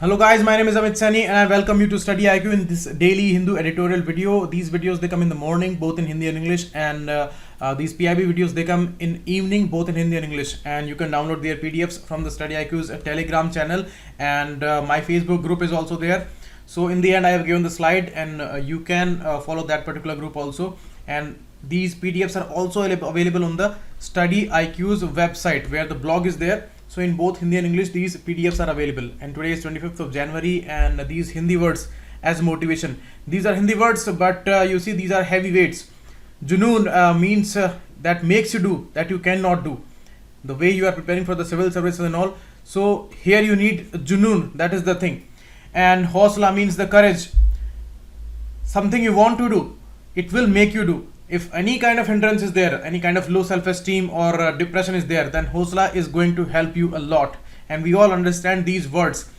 Hello guys, my name is Amit Sani and I welcome you to StudyIQ in this daily Hindu editorial video. These videos they come in the morning both in Hindi and English, and these PIB videos they come in evening both in Hindi and English, and you can download their PDFs from the StudyIQ's Telegram channel, and my Facebook group is also there. So in the end I have given the slide, and you can follow that particular group also, and these PDFs are also available on the StudyIQ's website where the blog is there. So in both Hindi and English these PDFs are available, and today is 25th of January, and these Hindi words as motivation. These are Hindi words, but you see these are heavy weights. Junoon means that makes you do, that you cannot do. The way you are preparing for the civil services and all. So here you need Junoon, that is the thing. And Hausla means the courage. Something you want to do, it will make you do. If any kind of hindrance is there, any kind of low self-esteem or depression is there, then Hosla is going to help you a lot. And we all understand these words.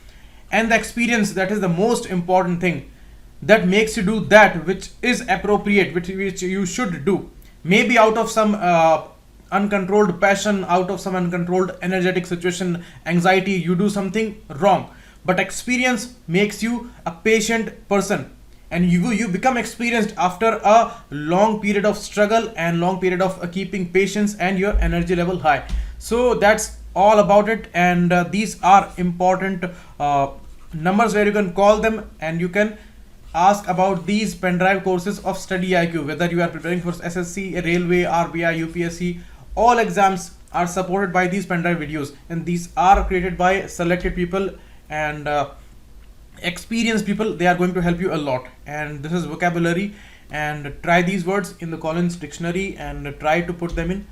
And the experience, that is the most important thing. That makes you do that which is appropriate, which you should do. Maybe out of some uncontrolled passion, out of some uncontrolled energetic situation, anxiety, you do something wrong. But experience makes you a patient person. And you become experienced after a long period of struggle and long period of keeping patience and your energy level high. So that's all about it, and these are important numbers where you can call them, and you can ask about these pen drive courses of StudyIQ. Whether you are preparing for SSC, Railway, RBI, UPSC, all exams are supported by these pen drive videos, and these are created by selected people and experienced people. They are going to help you a lot, and this is vocabulary, and try these words in the Collins dictionary and try to put them in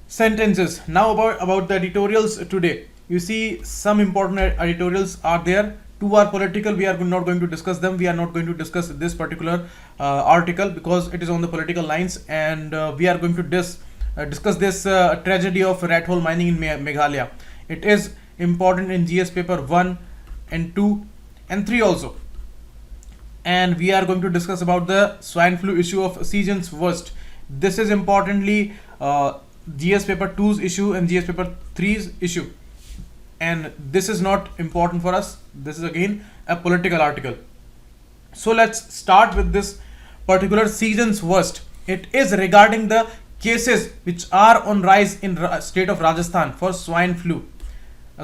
sentences. Now about the editorials today. You see some important editorials are there. Two are political. We are not going to discuss them. We are not going to discuss this particular article because it is on the political lines, and we are going to discuss this tragedy of Rathole mining in Meghalaya. It is important in GS paper 1 and 2 and 3 also, and we are going to discuss about the swine flu issue of season's worst. This is importantly GS paper 2's issue and GS paper 3's issue, and this is not important for us. This is again a political article. So let's start with this particular season's worst. It is regarding the cases which are on rise in state of Rajasthan for swine flu.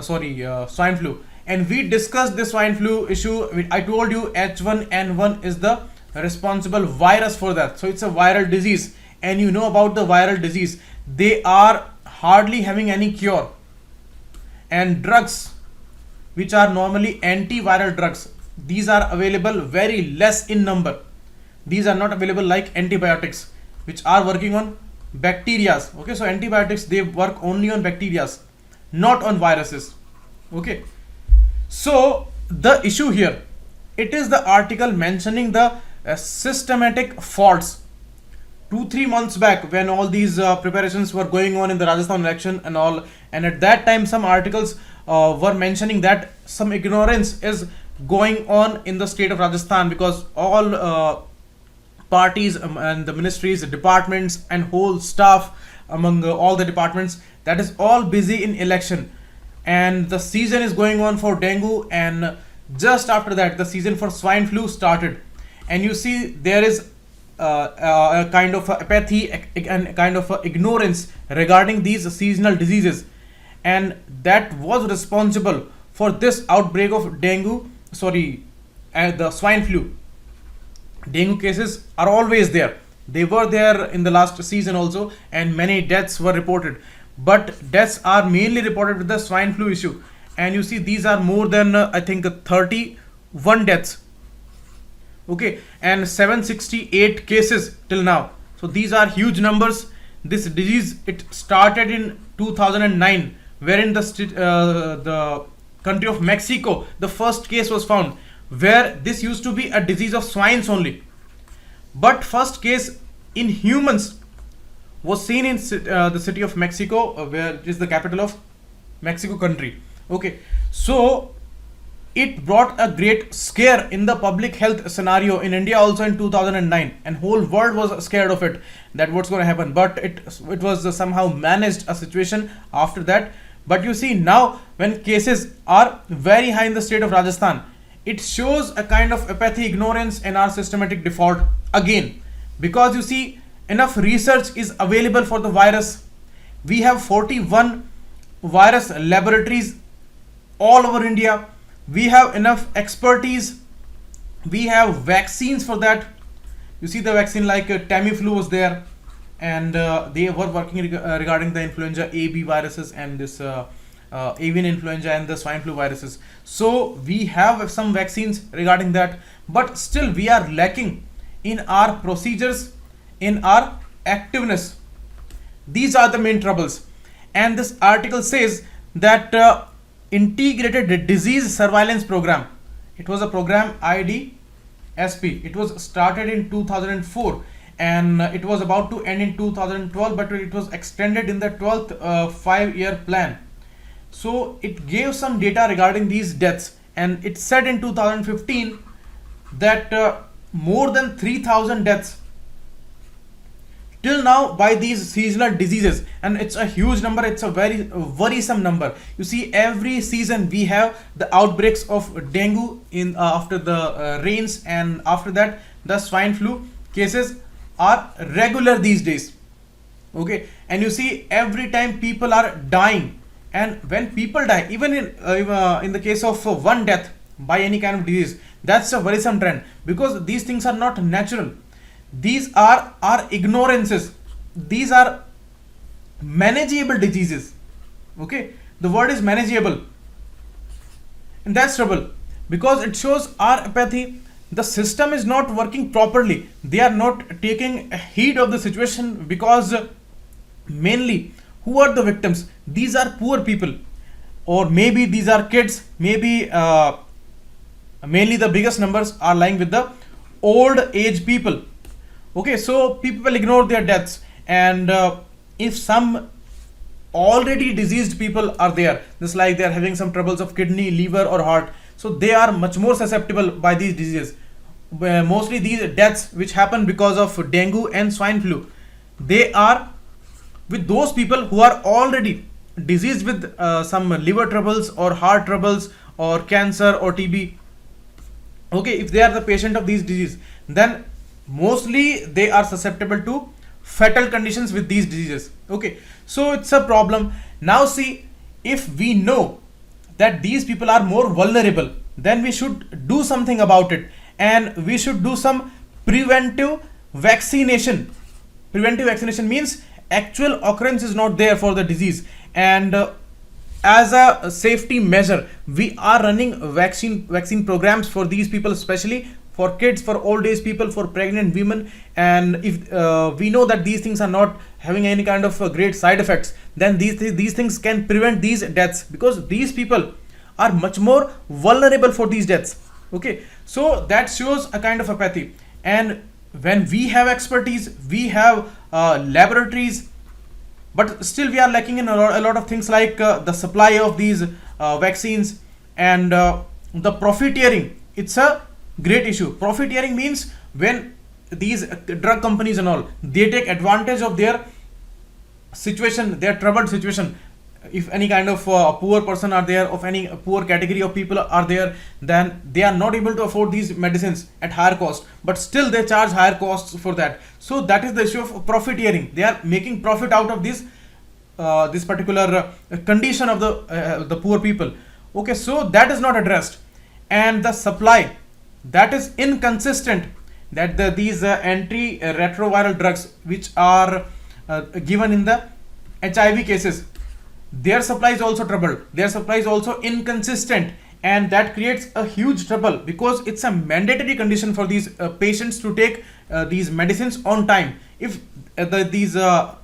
Swine flu. And we discussed the swine flu issue. I told you H1N1 is the responsible virus for that. So it's a viral disease, and you know about the viral disease. They are hardly having any cure, and drugs which are normally antiviral drugs, these are available very less in number. These are not available like antibiotics which are working on bacteria. Okay, so antibiotics, they work only on bacteria, not on viruses. Okay. So the issue here, it is the article mentioning the systematic faults. 2-3 months back, when all these preparations were going on in the Rajasthan election and all, and at that time some articles were mentioning that some ignorance is going on in the state of Rajasthan, because all parties and the ministries, the departments and whole staff among all the departments, that is all busy in election. And the season is going on for dengue, and just after that the season for swine flu started, and you see there is a kind of apathy and kind of ignorance regarding these seasonal diseases, and that was responsible for this outbreak of the swine flu. Dengue cases are always there. They were there in the last season also, and many deaths were reported. But deaths are mainly reported with the swine flu issue, and you see these are more than I think 31 deaths. Okay, and 768 cases till now. So these are huge numbers. This disease, it started in 2009, wherein the country of Mexico, the first case was found, where this used to be a disease of swines only. But first case in humans was seen in the city of Mexico, where it is the capital of Mexico country. Okay, so it brought a great scare in the public health scenario in India also in 2009, and whole world was scared of it, that what's going to happen. But it was somehow managed a situation after that, But you see now when cases are very high in the state of Rajasthan, it shows a kind of apathy, ignorance, and our systematic default again. Because you see, enough research is available for the virus. We have 41 virus laboratories all over India. We have enough expertise. We have vaccines for that. You see the vaccine like Tamiflu was there, and they were working regarding the influenza A, B viruses and this avian influenza and the swine flu viruses. So we have some vaccines regarding that, but still we are lacking in our procedures, in our activeness. These are the main troubles. And this article says that integrated disease surveillance program, it was a program IDSP. It was started in 2004 and it was about to end in 2012, but it was extended in the 12th 5-year plan. So it gave some data regarding these deaths, and it said in 2015 that more than 3,000 deaths till now by these seasonal diseases, and it's a huge number. It's a very worrisome number. You see, every season we have the outbreaks of dengue in after the rains, and after that the swine flu cases are regular these days. Okay, and you see every time people are dying, and when people die, even in the case of one death by any kind of disease, that's a worrisome trend, because these things are not natural. These are our ignorances. These are manageable diseases. Okay, the word is manageable, and that's trouble, because it shows our apathy. The system is not working properly. They are not taking heed of the situation, because mainly who are the victims? These are poor people, or maybe these are kids. Maybe mainly the biggest numbers are lying with the old age people. Okay, so people ignore their deaths, and if some already diseased people are there, just like they are having some troubles of kidney, liver or heart, so they are much more susceptible by these diseases. Mostly these deaths which happen because of dengue and swine flu, they are with those people who are already diseased with some liver troubles or heart troubles or cancer or TB. Okay, if they are the patient of these disease, then mostly they are susceptible to fatal conditions with these diseases. Okay, so it's a problem. Now see, if we know that these people are more vulnerable, then we should do something about it, and we should do some preventive vaccination. Preventive vaccination means actual occurrence is not there for the disease, and as a safety measure we are running vaccine programs for these people, especially for kids, for old age people, for pregnant women. And if we know that these things are not having any kind of great side effects, then these things can prevent these deaths, because these people are much more vulnerable for these deaths. Okay, so that shows a kind of apathy. And when we have expertise, we have laboratories, but still we are lacking in a lot of things, like the supply of these vaccines, and the profiteering. It's a great issue. Profiteering means when these drug companies and all, they take advantage of their situation, their troubled situation. If any kind of poor person are there, of any poor category of people are there, then they are not able to afford these medicines at higher cost, but still they charge higher costs for that. So that is the issue of profiteering. They are making profit out of this this particular condition of the poor people. Okay, so that is not addressed. And the supply, that is inconsistent, that these antiretroviral drugs which are given in the HIV cases, their supply is also troubled. Their supply is also inconsistent, and that creates a huge trouble, because it's a mandatory condition for these patients to take these medicines on time. If these ART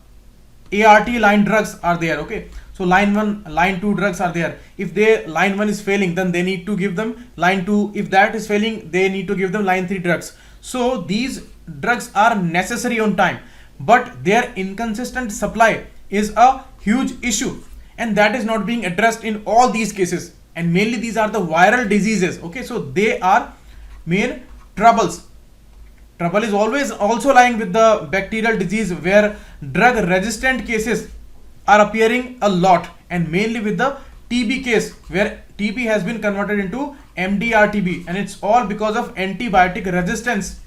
line drugs are there, okay, so line 1, line 2 drugs are there. If line 1 is failing, then they need to give them line 2. If that is failing, they need to give them line 3 drugs. So these drugs are necessary on time, but their inconsistent supply is a huge issue, and that is not being addressed in all these cases. And mainly these are the viral diseases. Okay, so they are main troubles. Trouble is always also lying with the bacterial disease, where drug resistant cases are appearing a lot, and mainly with the TB case, where TB has been converted into MDR-TB, and it's all because of antibiotic resistance.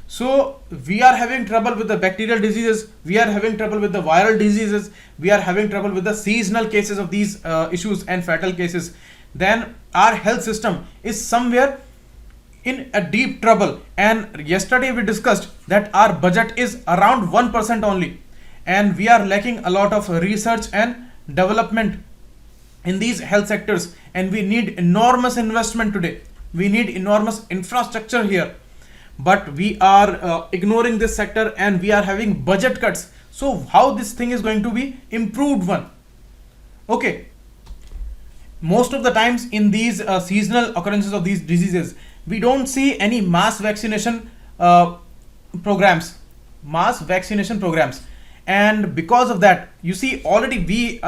So we are having trouble with the bacterial diseases, we are having trouble with the viral diseases, we are having trouble with the seasonal cases of these issues and fatal cases. Then our health system is somewhere in a deep trouble. And yesterday we discussed that our budget is around 1% only, and we are lacking a lot of research and development in these health sectors, and we need enormous investment today. We need enormous infrastructure here, but we are ignoring this sector, and we are having budget cuts. So how this thing is going to be improved one? Okay, most of the times in these seasonal occurrences of these diseases, we don't see any mass vaccination programs, and because of that, you see, already we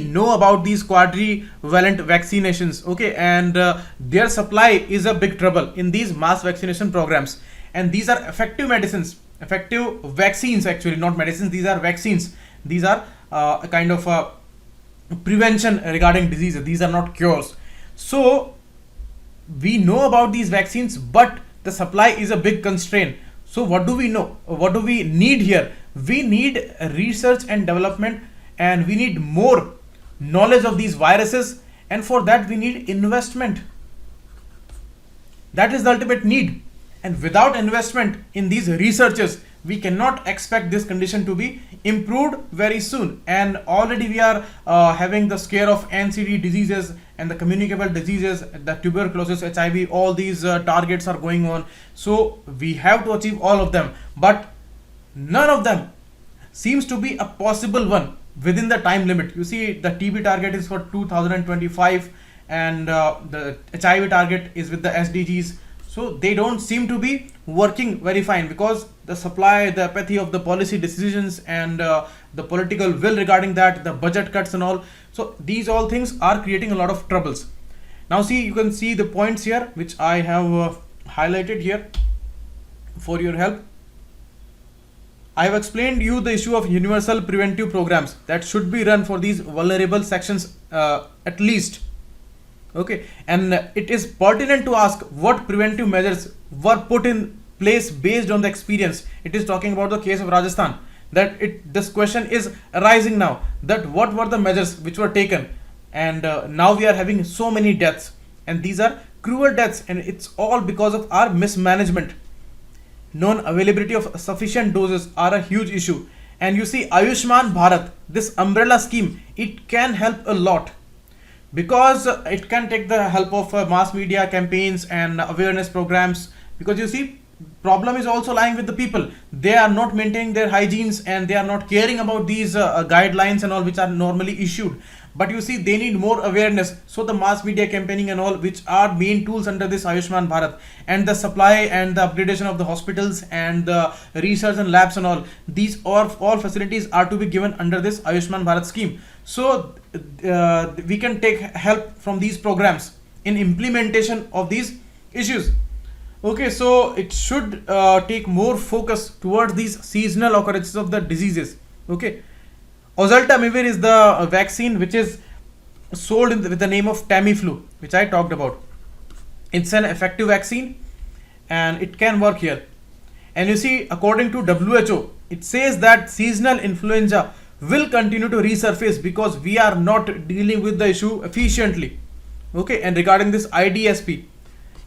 know about these quadrivalent vaccinations, okay, and their supply is a big trouble in these mass vaccination programs. And these are effective medicines, effective vaccines, actually not medicines, these are vaccines. These are a kind of prevention regarding diseases, these are not cures. So we know about these vaccines, but the supply is a big constraint. So what do we know? What do we need here? We need research and development, and we need more knowledge of these viruses, and for that we need investment. That is the ultimate need, and without investment in these researches, we cannot expect this condition to be improved very soon. And already we are having the scare of NCD diseases and the communicable diseases, the tuberculosis, HIV, all these targets are going on. So we have to achieve all of them, but none of them seems to be a possible one within the time limit. You see, the TB target is for 2025, and the HIV target is with the SDGs. So they don't seem to be working very fine, because the supply, the apathy of the policy decisions, and the political will regarding that, the budget cuts and all. So these all things are creating a lot of troubles. Now see, you can see the points here which I have highlighted here for your help. I have explained you the issue of universal preventive programs that should be run for these vulnerable sections at least. Okay, and it is pertinent to ask what preventive measures were put in place based on the experience. It is talking about the case of Rajasthan, that this question is arising now, that what were the measures which were taken, and now we are having so many deaths, and these are cruel deaths, and it's all because of our mismanagement. Non-availability of sufficient doses are a huge issue. And you see, Ayushman Bharat, this umbrella scheme, it can help a lot, because it can take the help of mass media campaigns and awareness programs. Because you see, problem is also lying with the people. They are not maintaining their hygienes, and they are not caring about these guidelines and all which are normally issued. But you see, they need more awareness. So the mass media campaigning and all, which are main tools under this Ayushman Bharat, and the supply and the upgradation of the hospitals and the research and labs and all, these all facilities are to be given under this Ayushman Bharat scheme. So we can take help from these programs in implementation of these issues. Okay, so it should take more focus towards these seasonal occurrences of the diseases. Okay, oseltamivir is the vaccine which is sold with the name of Tamiflu, which I talked about. It's an effective vaccine, and it can work here. And you see, according to WHO, it says that seasonal influenza will continue to resurface because we are not dealing with the issue efficiently. Okay, and regarding this IDSP,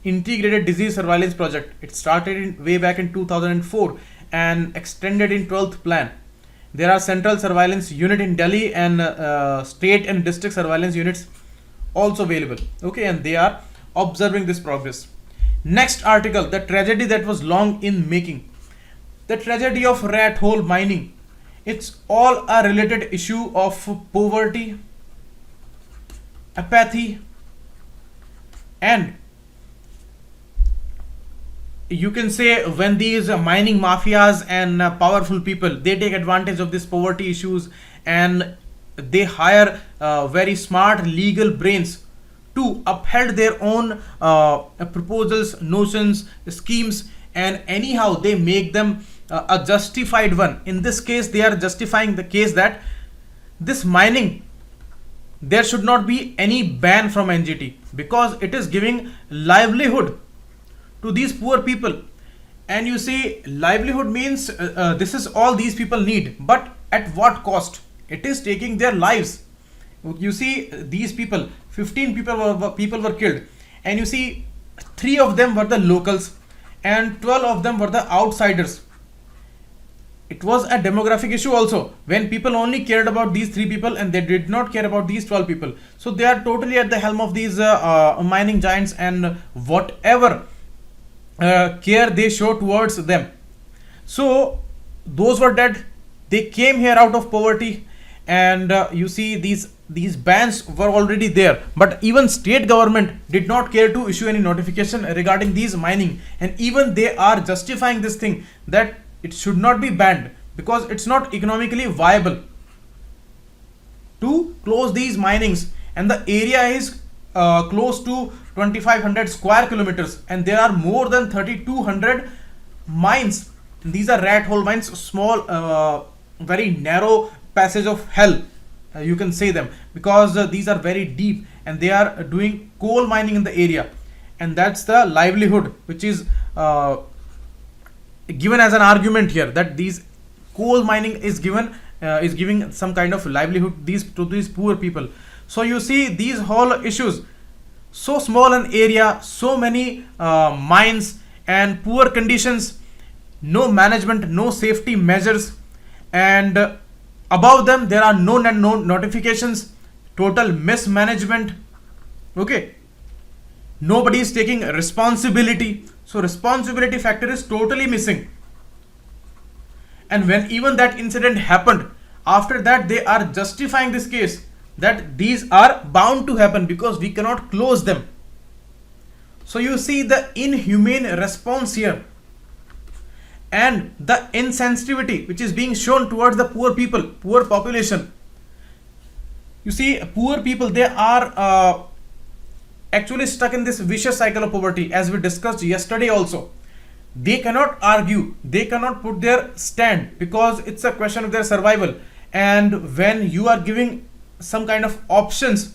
Integrated Disease Surveillance Project, it started way back in 2004 and extended in 12th plan. There are central surveillance unit in Delhi, and state and district surveillance units also available. Okay, and they are observing this progress. Next article, the tragedy that was long in making. The tragedy of Rathole mining. It's all a related issue of poverty, apathy, and you can say when these mining mafias and powerful people, they take advantage of this poverty issues, and they hire very smart legal brains to uphold their own proposals, notions, schemes, and anyhow they make them a justified one. In this case, they are justifying the case that this mining there should not be any ban from NGT, because it is giving livelihood to these poor people. And you see, livelihood means this is all these people need, but at what cost? It is taking their lives. You see, these people, 15 people were killed, and you see 3 of them were the locals and 12 of them were the outsiders. It was a demographic issue also, when people only cared about these 3 people and they did not care about these 12 people. So they are totally at the helm of these mining giants, and whatever care they show towards them. So those were dead. They came here out of poverty, and you see these bans were already there, but even state government did not care to issue any notification regarding these mining, and even they are justifying this thing that it should not be banned because it's not economically viable to close these minings, and the area is close to 2500 square kilometers, and there are more than 3200 mines. These are rat hole mines, small very narrow passage of hell, you can say them, because these are very deep and they are doing coal mining in the area, and that's the livelihood which is given as an argument here, that these coal mining is giving some kind of livelihood to these poor people. So you see, these whole issues, so small an area, so many mines and poor conditions, no management, no safety measures, and above them there are no notifications, total mismanagement. Okay, nobody is taking responsibility, so responsibility factor is totally missing. And when even that incident happened, after that they are justifying this case that these are bound to happen because we cannot close them. So you see the inhumane response here, and the insensitivity which is being shown towards the poor people, poor population. You see, poor people, they are actually stuck in this vicious cycle of poverty, as we discussed yesterday also. They cannot argue, they cannot put their stand, because it's a question of their survival. And when you are giving some kind of options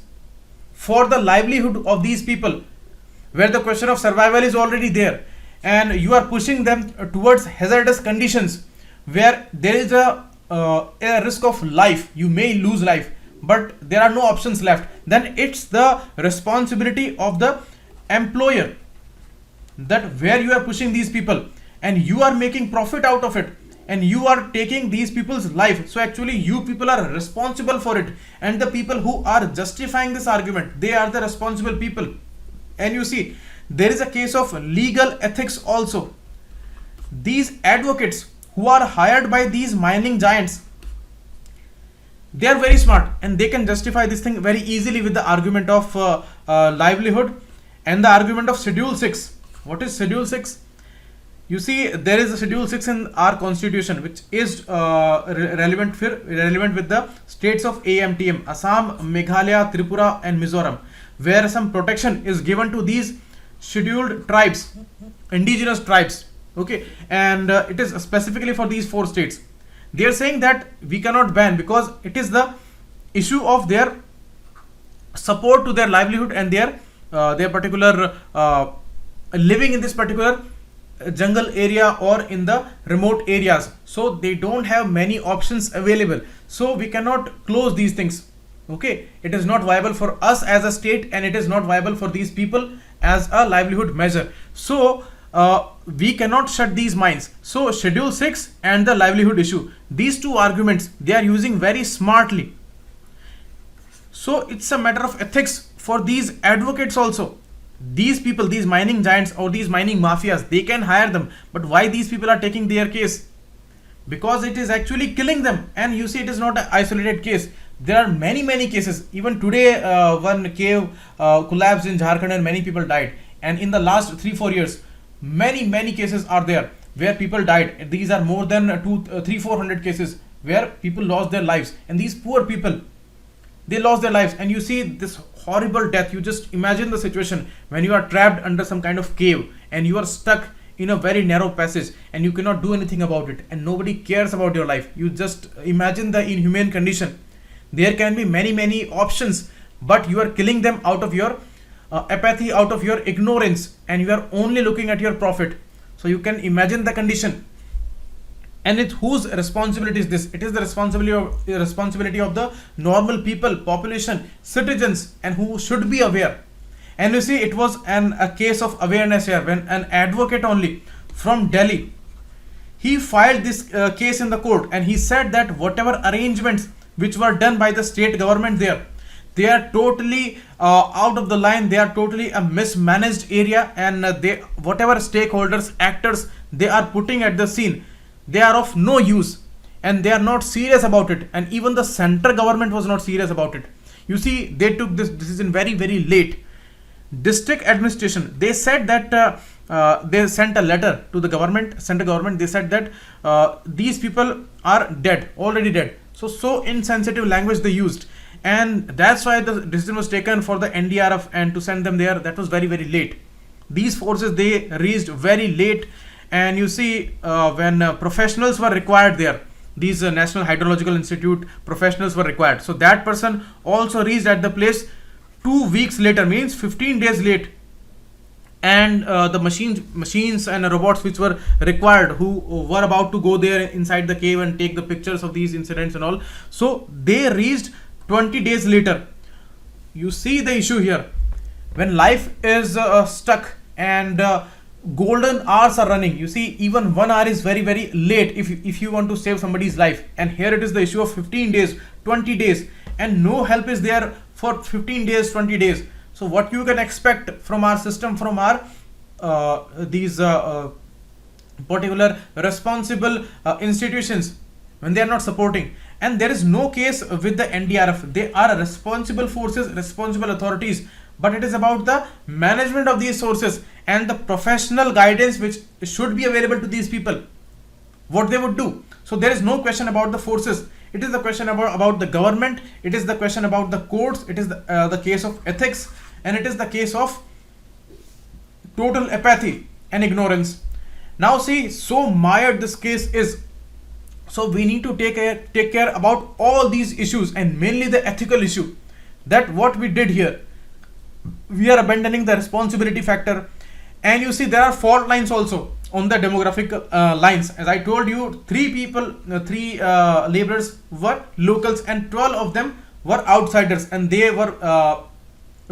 for the livelihood of these people, where the question of survival is already there, and you are pushing them towards hazardous conditions where there is a risk of life, you may lose life, but there are no options left, then it's the responsibility of the employer, that where you are pushing these people and you are making profit out of it, and you are taking these people's life. So actually you people are responsible for it, and the people who are justifying this argument, they are the responsible people. And you see, there is a case of legal ethics also. These advocates who are hired by these mining giants, they are very smart and they can justify this thing very easily with the argument of livelihood and the argument of Schedule 6. What is Schedule 6? You see, there is a Schedule 6 in our constitution which is relevant with the states of AMTM, Assam, Meghalaya, Tripura and Mizoram, where some protection is given to these scheduled tribes, indigenous tribes. Okay, and it is specifically for these 4 states. They are saying that we cannot ban because it is the issue of their support to their livelihood and their particular living in this particular jungle area or in the remote areas. So they don't have many options available, so we cannot close these things. Okay, it is not viable for us as a state, and it is not viable for these people as a livelihood measure. So we cannot shut these mines. So Schedule 6 and the livelihood issue, these 2 arguments they are using very smartly. So it's a matter of ethics for these advocates also. These people, these mining giants or these mining mafias, they can hire them, but why these people are taking their case? Because it is actually killing them. And you see, it is not an isolated case. There are many cases. Even today one cave collapsed in Jharkhand and many people died. And in the last 3-4 years, many cases are there where people died. These are more than 300-400 cases where people lost their lives, and these poor people, they lost their lives. And you see this horrible death. You just imagine the situation when you are trapped under some kind of cave and you are stuck in a very narrow passage and you cannot do anything about it, and nobody cares about your life. You just imagine the inhumane condition. There can be many options but you are killing them out of your apathy, out of your ignorance, and you are only looking at your profit. So you can imagine the condition. And it whose responsibility is this? It is the responsibility of the normal people, population, citizens, and who should be aware. And you see, it was a case of awareness here when an advocate only from Delhi, he filed this case in the court, and he said that whatever arrangements which were done by the state government there, they are totally out of the line. They are totally a mismanaged area, and whatever stakeholders, actors they are putting at the scene, they are of no use, and they are not serious about it. And even the central government was not serious about it. You see, they took this decision very, very late. District administration, they said that they sent a letter to the government, central government. They said that these people are dead, already dead. So insensitive language they used, and that's why the decision was taken for the NDRF and to send them there. That was very, very late. These forces they reached very late. And you see, when professionals were required there, these National Hydrological Institute professionals were required. So that person also reached at the place 2 weeks later, means 15 days late. And the machines and robots which were required, who were about to go there inside the cave and take the pictures of these incidents and all, so they reached 20 days later. You see the issue here. When life is stuck and golden hours are running, you see, even 1 hour is very, very late if you want to save somebody's life. And here it is the issue of 15 days, 20 days, and no help is there for 15 days, 20 days. So what you can expect from our system, from our these particular responsible institutions, when they are not supporting. And there is no case with the NDRF. They are responsible forces, responsible authorities, but it is about the management of these sources and the professional guidance which should be available to these people, what they would do. So there is no question about the forces. It is the question about the government. It is the question about the courts. It is the case of ethics, and it is the case of total apathy and ignorance. Now see, so mired this case is. So we need to take care about all these issues, and mainly the ethical issue, that what we did here, we are abandoning the responsibility factor. And you see, there are fault lines also on the demographic lines. As I told you, three laborers were locals, and 12 of them were outsiders, and they were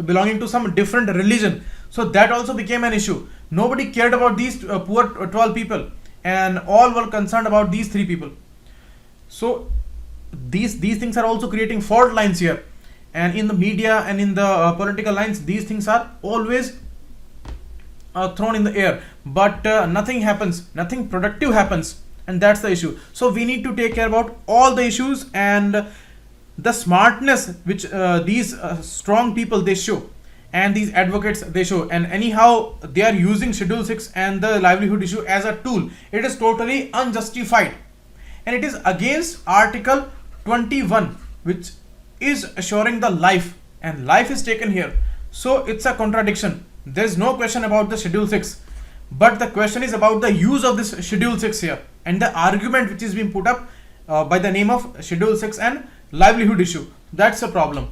belonging to some different religion. So that also became an issue. Nobody cared about these poor 12 people, and all were concerned about these 3 people. So these things are also creating fault lines here. And in the media and in the political lines, these things are always thrown in the air, but nothing happens, nothing productive happens, and that's the issue. So we need to take care about all the issues and the smartness which these strong people they show, and these advocates they show. And anyhow, they are using Schedule 6 and the livelihood issue as a tool. It is totally unjustified, and it is against Article 21, which is assuring the life, and life is taken here. So it's a contradiction. There is no question about the Schedule 6, but the question is about the use of this Schedule 6 here, and the argument which is being put up by the name of Schedule 6 and livelihood issue. That's a problem.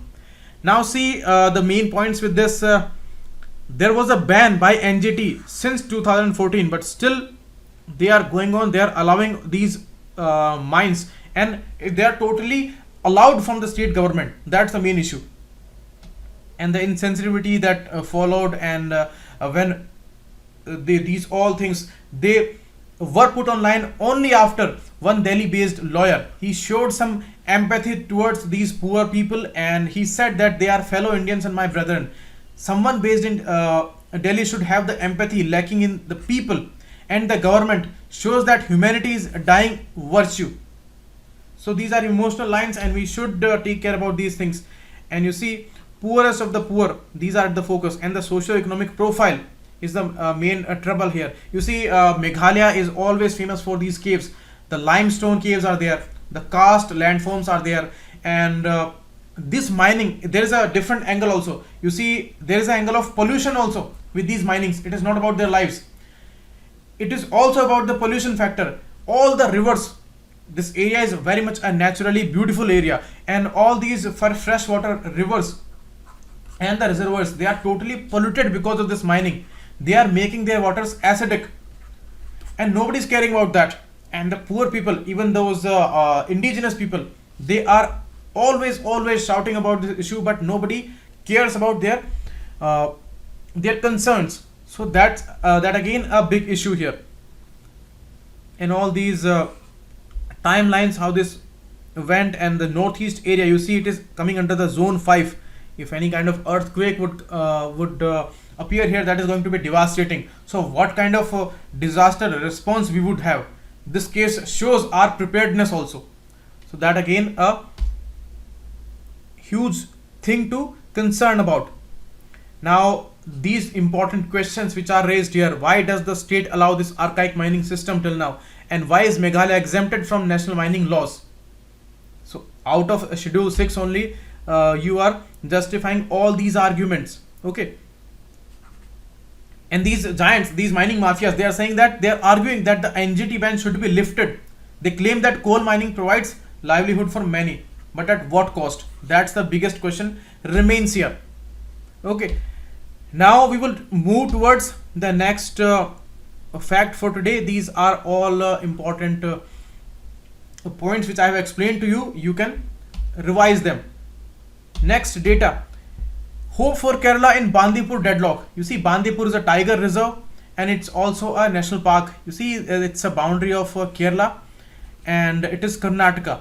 Now see the main points with this. There was a ban by NJT since 2014, but still they are going on. They are allowing these mines, and they are totally allowed from the state government. That's the main issue. And the insensitivity that followed, and when these all things, they were put online only after one Delhi-based lawyer, he showed some empathy towards these poor people, and he said that they are fellow Indians and my brethren. Someone based in Delhi should have the empathy lacking in the people, and the government shows that humanity is a dying virtue. So these are emotional lines, and we should take care about these things. And you see, poorest of the poor, these are the focus, and the socio-economic profile is the main trouble here. You see, Meghalaya is always famous for these caves. The limestone caves are there, the karst landforms are there, and this mining, there is a different angle also. You see, there is an angle of pollution also with these minings. It is not about their lives. It is also about the pollution factor. All the rivers, this area is very much a naturally beautiful area, and all these freshwater rivers, and the reservoirs, they are totally polluted because of this mining. They are making their waters acidic, and nobody's caring about that. And the poor people, even those indigenous people, they are always shouting about this issue, but nobody cares about their concerns. So that's that again a big issue here. In all these timelines, how this went, and the northeast area, you see it is coming under the zone 5. If any kind of earthquake would appear here, that is going to be devastating. So what kind of disaster response we would have? This case shows our preparedness also. So that again a huge thing to concern about. Now these important questions which are raised here: why does the state allow this archaic mining system till now, and why is Meghalaya exempted from national mining laws? So out of schedule 6 only, you are justifying all these arguments. Okay, and these giants, these mining mafias, they are saying that, they are arguing that the NGT ban should be lifted. They claim that coal mining provides livelihood for many, but at what cost? That's the biggest question remains here. Okay, now we will move towards the next fact for today. These are all important points which I have explained to you. You can revise them. Next, data. Hope for Kerala in Bandipur deadlock. You see, Bandipur is a tiger reserve, and it's also a national park. You see, it's a boundary of Kerala, and it is Karnataka,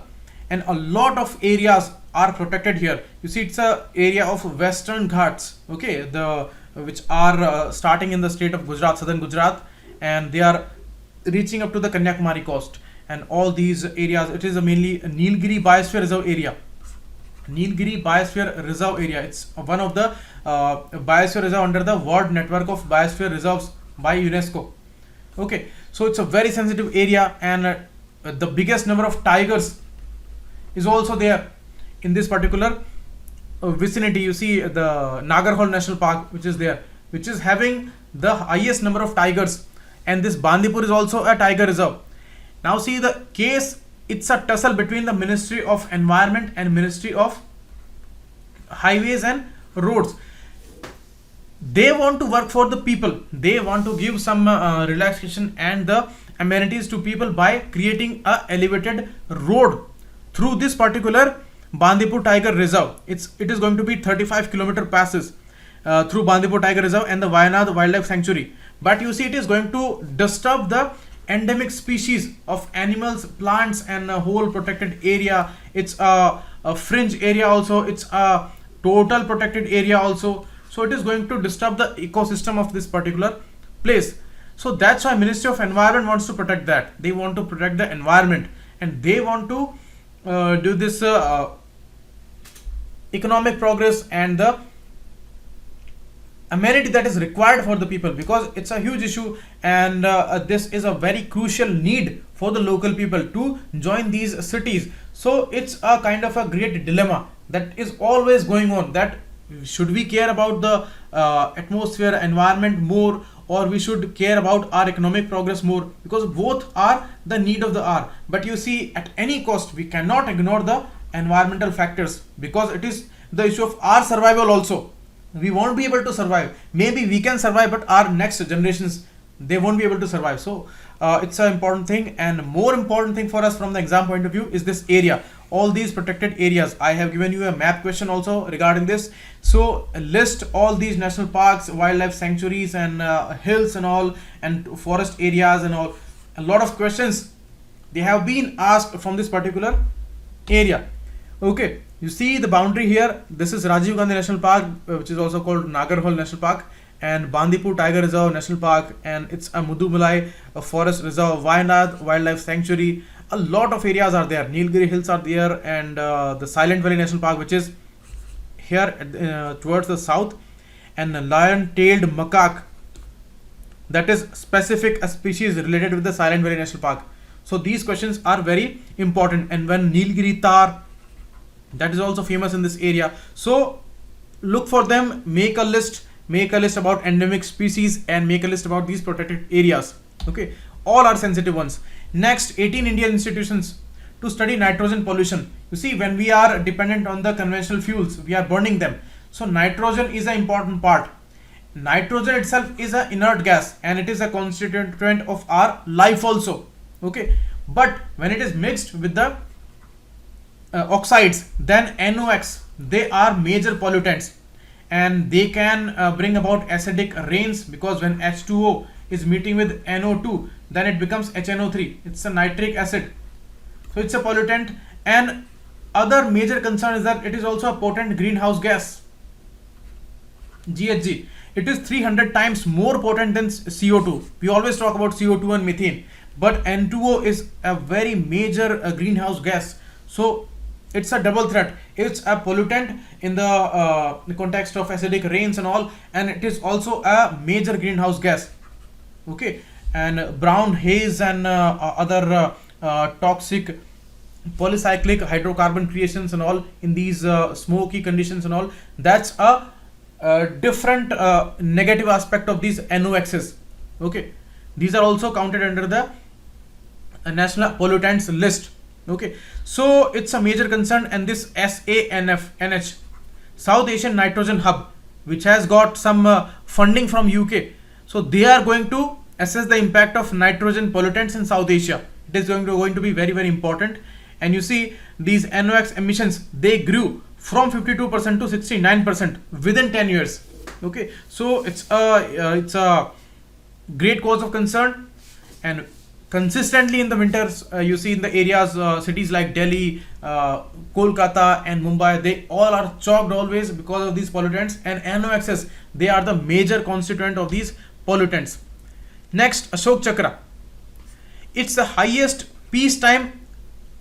and a lot of areas are protected here. You see, it's a area of Western Ghats, okay, the which are starting in the state of Gujarat, southern Gujarat, and they are reaching up to the Kanyakumari coast, and all these areas. It is a mainly a Nilgiri Biosphere Reserve area. Nilgiri Biosphere Reserve area. It's one of the biosphere reserve under the World Network of Biosphere Reserves by UNESCO. Okay, so it's a very sensitive area, and the biggest number of tigers is also there in this particular vicinity. You see the Nagarhole National Park, which is there, which is having the highest number of tigers, and this Bandipur is also a tiger reserve. Now see the case. It's a tussle between the Ministry of Environment and Ministry of Highways and Roads. They want to work for the people. They want to give some relaxation and the amenities to people by creating a elevated road through this particular Bandipur Tiger Reserve. It is going to be 35-kilometer passes through Bandipur Tiger Reserve and the Wayanad Wildlife Sanctuary. But you see, it is going to disturb the endemic species of animals, plants, and a whole protected area. It's a fringe area also. It's a total protected area also. So it is going to disturb the ecosystem of this particular place. So that's why Ministry of Environment wants to protect that. They want to protect the environment, and they want to do this economic progress and the amenity that is required for the people, because it's a huge issue, and this is a very crucial need for the local people to join these cities. So it's a kind of a great dilemma that is always going on, that should we care about the atmosphere, environment more, or we should care about our economic progress more, because both are the need of the hour. But you see, at any cost we cannot ignore the environmental factors, because it is the issue of our survival also. We won't be able to survive. Maybe we can survive, but our next generations, they won't be able to survive. So it's an important thing, and more important thing for us from the exam point of view is this area, all these protected areas. I have given you a map question also regarding this. So list all these national parks, wildlife sanctuaries, and hills and all, and forest areas and all. A lot of questions they have been asked from this particular area. Okay, you see the boundary here. This is Rajiv Gandhi National Park, which is also called Nagarhole National Park, and Bandipur Tiger Reserve National Park, and it's a Mudumalai Forest Reserve, Wayanad Wildlife Sanctuary. A lot of areas are there. Nilgiri Hills are there, and the Silent Valley National Park, which is here towards the south, and the lion-tailed macaque, that is specific a species related with the Silent Valley National Park. So these questions are very important. And when Nilgiri Tar, that is also famous in this area. So look for them, make a list about endemic species, and make a list about these protected areas. Okay, all are sensitive ones. Next, 18 Indian institutions to study nitrogen pollution. You see, when we are dependent on the conventional fuels, we are burning them. So nitrogen is an important part. Nitrogen itself is an inert gas and it is a constituent of our life also. Okay, but when it is mixed with the oxides, then NOx, they are major pollutants and they can bring about acidic rains, because when H2O is meeting with NO2, then it becomes HNO3. It's a nitric acid. So it's a pollutant. And other major concern is that it is also a potent greenhouse gas, GHG. It is 300 times more potent than CO2. We always talk about CO2 and methane, but N2O is a very major greenhouse gas. So it's a double threat. It's a pollutant in the context of acidic rains and all, and it is also a major greenhouse gas. Okay, and brown haze and other toxic polycyclic hydrocarbon creations and all in these smoky conditions and all, that's a different negative aspect of these NOx's. Okay, these are also counted under the national pollutants list. Okay, so it's a major concern. And this SANFNH, South Asian Nitrogen Hub, which has got some funding from UK, so they are going to assess the impact of nitrogen pollutants in South Asia. It is going to be very, very important. And you see these NOx emissions, they grew from 52% to 69% within 10 years. Okay, so it's a great cause of concern. And consistently in the winters, you see in the areas, cities like Delhi, Kolkata and Mumbai, they all are choked always because of these pollutants, and NOx's, they are the major constituent of these pollutants. Next, Ashok Chakra. It's the highest peacetime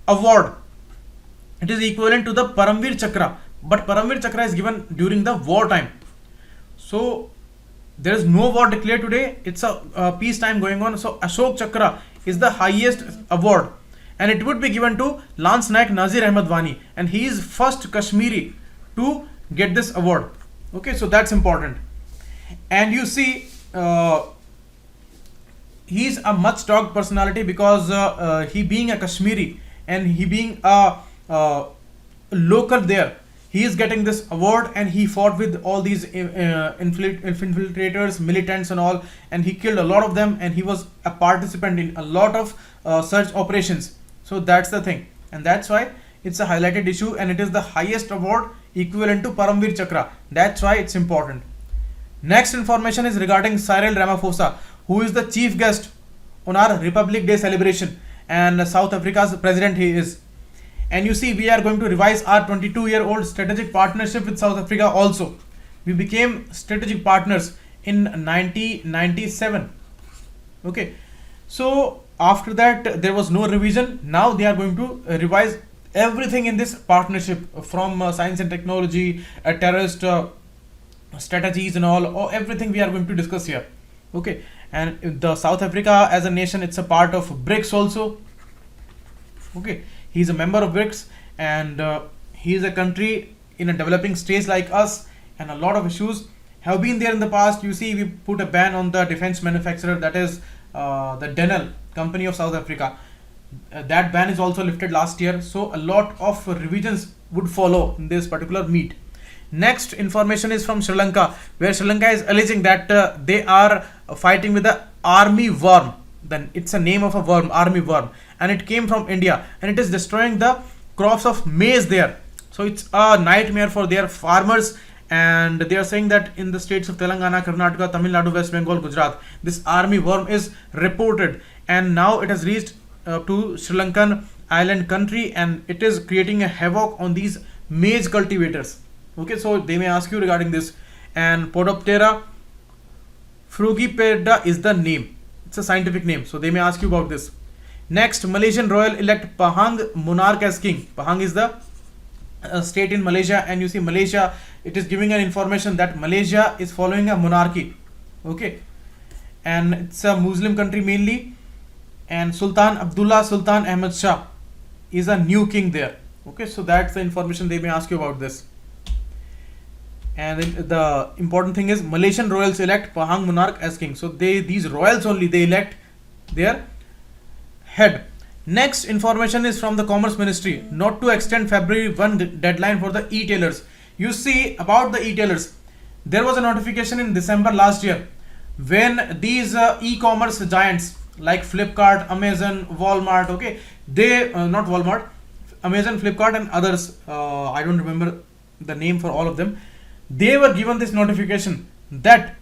award. It is equivalent to the Paramveer Chakra, but Paramveer Chakra is given during the war time. So there is no war declared today. It's a peacetime going on. So Ashok Chakra is the highest award, and it would be given to Lance Naik Nazir Ahmed Wani, and he is first Kashmiri to get this award. Okay, so that's important. And you see, he's a much talked personality because he being a Kashmiri and he being a local there, he is getting this award, and he fought with all these infiltrators, militants and all, and he killed a lot of them, and he was a participant in a lot of search operations. So that's the thing, and that's why it's a highlighted issue, and it is the highest award equivalent to Paramveer Chakra. That's why it's important. Next information is regarding Cyril Ramaphosa, who is the chief guest on our Republic Day celebration, and South Africa's president he is. And you see, we are going to revise our 22-year-old strategic partnership with South Africa also. We became strategic partners in 1997. Okay, so after that there was no revision. Now they are going to revise everything in this partnership, from science and technology, terrorist strategies and all, everything we are going to discuss here. Okay, and the South Africa as a nation, it's a part of BRICS also. Okay, he's a member of BRICS, and he is a country in a developing stage like us, and a lot of issues have been there in the past. You see, we put a ban on the defense manufacturer, that is the Denel company of South Africa. That ban is also lifted last year, so a lot of revisions would follow in this particular meet. Next information is from Sri Lanka, where Sri Lanka is alleging that they are fighting with the Armyworm. Then it's a name of a worm, Armyworm, and it came from India, and it is destroying the crops of maize there. So it's a nightmare for their farmers, and they are saying that in the states of Telangana, Karnataka, Tamil Nadu, West Bengal, Gujarat, this Armyworm is reported, and now it has reached to Sri Lankan island country, and it is creating a havoc on these maize cultivators. Okay, so they may ask you regarding this. And Podoptera frugipeda is the name. It's a scientific name, so they may ask you about this. Next, Malaysian royal elect Pahang monarch as king. Pahang is the state in Malaysia, and you see Malaysia, it is giving an information that Malaysia is following a monarchy. Okay, and it's a Muslim country mainly, and Sultan Abdullah Sultan Ahmad Shah is a new king there. Okay, so that's the information they may ask you about this. And the important thing is Malaysian royals elect Pahang monarch as king. So these royals only, they elect their head. Next information is from the Commerce Ministry, not to extend February 1 deadline for the e-tailers. You see about the e-tailers, there was a notification in December last year when these e-commerce giants like Flipkart, Amazon, Walmart, okay, they not Walmart, Amazon, Flipkart and others, I don't remember the name for all of them, they were given this notification that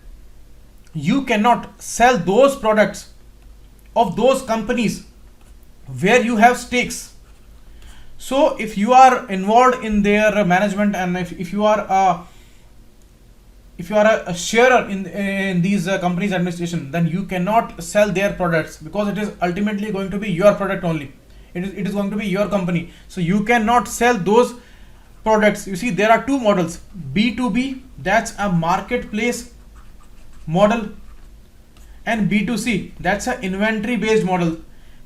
you cannot sell those products of those companies where you have stakes. So if you are involved in their management, and if you are a sharer in these companies administration, then you cannot sell their products, because it is ultimately going to be your product only. It is going to be your company, so you cannot sell those products. You see, there are two models: B2B, that's a marketplace model, and B2C, that's an inventory based model.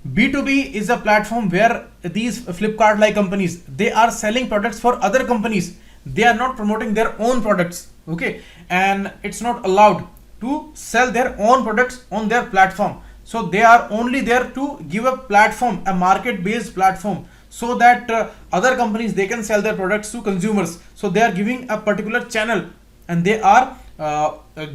B2B is a platform where these Flipkart like companies, they are selling products for other companies. They are not promoting their own products, okay, and it's not allowed to sell their own products on their platform. So they are only there to give a platform, a market based platform, so that other companies, they can sell their products to consumers. So they are giving a particular channel, and they are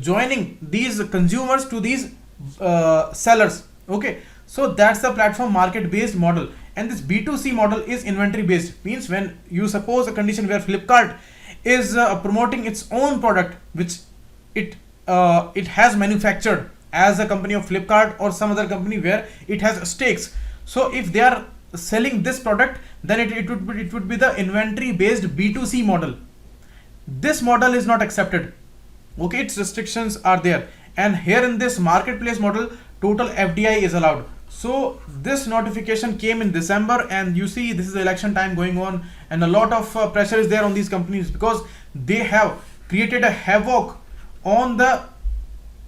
joining these consumers to these sellers, okay. So that's the platform market based model. And this B2C model is inventory based, means when you suppose a condition where Flipkart is promoting its own product, which it has manufactured as a company of Flipkart or some other company where it has stakes. So if they are selling this product, then it would be the inventory based B2C model. This model is not accepted, okay, its restrictions are there. And here in this marketplace model, total FDI is allowed. So this notification came in December, and you see, this is the election time going on, and a lot of pressure is there on these companies, because they have created a havoc on the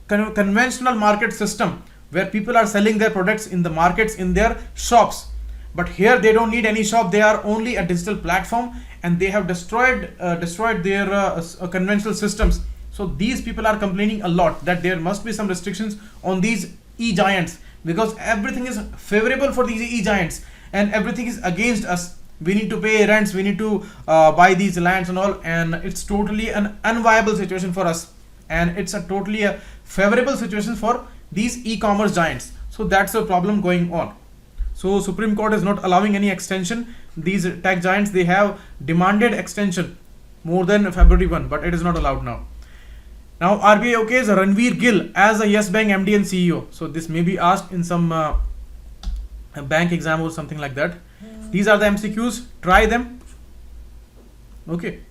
conventional market system where people are selling their products in the markets, in their shops. But here they don't need any shop, they are only a digital platform, and they have destroyed their conventional systems. So these people are complaining a lot that there must be some restrictions on these e-giants, because everything is favorable for these e-giants and everything is against us. We need to pay rents, we need to buy these lands and all, and it's totally an unviable situation for us, and it's a totally a favorable situation for these e-commerce giants. So that's a problem going on. So Supreme Court is not allowing any extension. These tech giants, they have demanded extension more than February 1, but it is not allowed now. Now RBI okays Ranveer Gill as a Yes Bank MD and CEO. So this may be asked in some bank exam or something like that. These are the MCQs, try them, okay.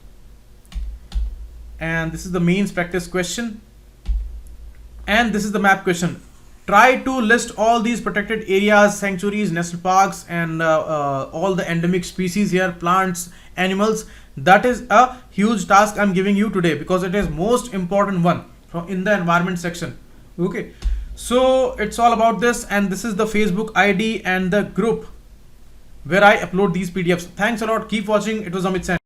And this is the mains practice question, and this is the map question. Try to list all these protected areas, sanctuaries, national parks, and all the endemic species here, plants, animals. That is a huge task I'm giving you today, because it is most important one from in the environment section, okay. So it's all about this, and this is the Facebook ID and the group where I upload these PDFs. Thanks a lot, keep watching. It was Amit Sen.